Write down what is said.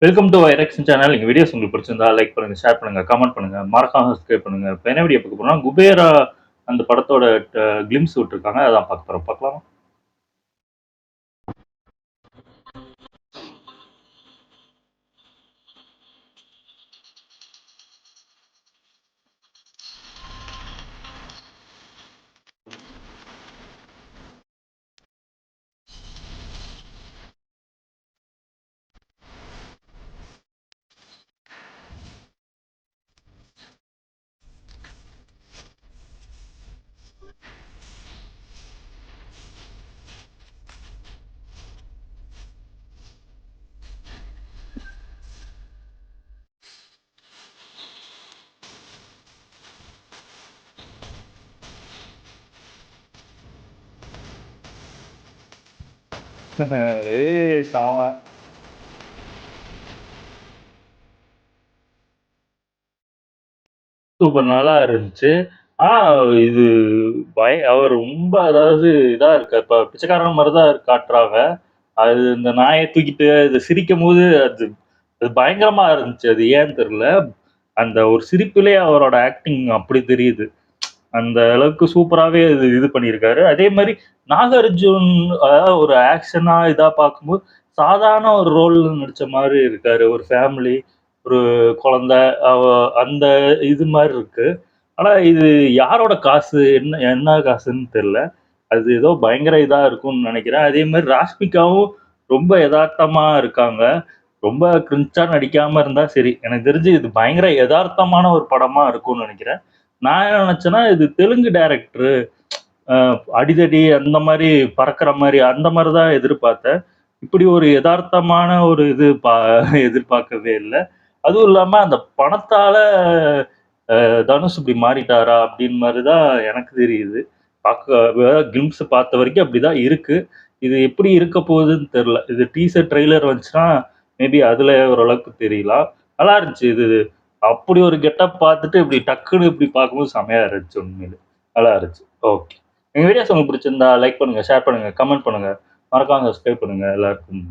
Welcome to வைரக்ஷன் channel. எங்க videos உங்களுக்கு பிடிச்சிருந்தா லைக் பண்ணுங்க, ஷேர் பண்ணுங்க, கமெண்ட் பண்ணுங்க, மறக்காம சப்ஸ்கிரைப் பண்ணுங்க. இப்ப என்ன வீடியோ பார்க்க போறோம்னா, குபேரா அந்த படத்தோட கிளிம்ஸ் விட்டுருக்காங்க. அதான் பார்க்க போறோம். பார்க்கலாமா? ஏய் சாம. சூப்பர் நல்லா இருந்துச்சு. ஆனா இது அவர் ரொம்ப அதாவது இதா இருக்காரு. இப்ப பிச்சைக்காரன் மாரி தான் காட்டுறாங்க. அது இந்த நாய தூக்கிட்டு அது சிரிக்கும்போது அது அது பயங்கரமா இருந்துச்சு. அது ஏன்னு தெரியல. அந்த ஒரு சிரிப்பிலேயே அவரோட ஆக்டிங் அப்படி தெரியுது. அந்த அளவுக்கு சூப்பராவே இது பண்ணியிருக்காரு. அதே மாரி நாகார்ஜுன் அதாவது ஒரு ஆக்ஷனா இதா பார்க்கும்போது, சாதாரண ஒரு ரோல்ல நடிச்ச மாரி இருக்காரு. ஒரு ஃபேமிலி, ஒரு குழந்தை அவ அந்த இது மாரி இருக்கு. ஆனா இது யாரோட காசு? என்ன என்ன காசுன்னு தெரியல. அது ஏதோ பயங்கர இதா இருக்கும்னு நெனைக்கிறேன். அதே மாரி ராஷ்மிகாவும் ரொம்ப எதார்த்தமா இருக்காங்க. ரொம்ப கிரின்ச்சா நடிக்காம இருந்தா சரி. எனக்கு தெரிஞ்சு இது பயங்கர எதார்த்தமான ஒரு படமா இருக்கும்னு நெனைக்கிறேன். நான் என்ன நெனச்சேன்னா, இது தெலுங்கு டைரக்டரு. அ அடிதடி அந்த மாரி பறக்கிற மாரி அந்த மாரி தான் எதிர்பார்த்தேன். இப்படி ஒரு எதார்த்தமான ஒரு இது எதிர்பார்க்கவே இல்ல. அதுவும் இல்லாம அந்த பணத்தால தனுஷ் இப்படி மாறிட்டாரா? அப்படின்னு மாரி தான் எனக்கு தெரியுது. கிளிம்ஸ் பார்த்த வரைக்கும் அப்படிதான் இருக்கு. இது எப்படி இருக்க போகுதுன்னு தெரியல. இது டீசர், ட்ரெய்லர் வந்துச்சுன்னா, மேபி அதுல ஓரளவுக்கு தெரியலாம். நல்லா இருந்துச்சு. இது அப்படி ஒரு கெட்டப் பார்த்துட்டு இப்படி டக்குனு இப்படி பார்க்கும்போது செமையா இருந்துச்சு உண்மையிலே. நல்லா இருந்துச்சு. ஓகே. எங்க வீடியோஸ் உங்களுக்கு பிடிச்சிருந்தா லைக் பண்ணுங்க, ஷேர் பண்ணுங்க, கமெண்ட் பண்ணுங்க. மறக்காம சப்ஸ்கிரைப் பண்ணுங்க. எல்லாருக்கும்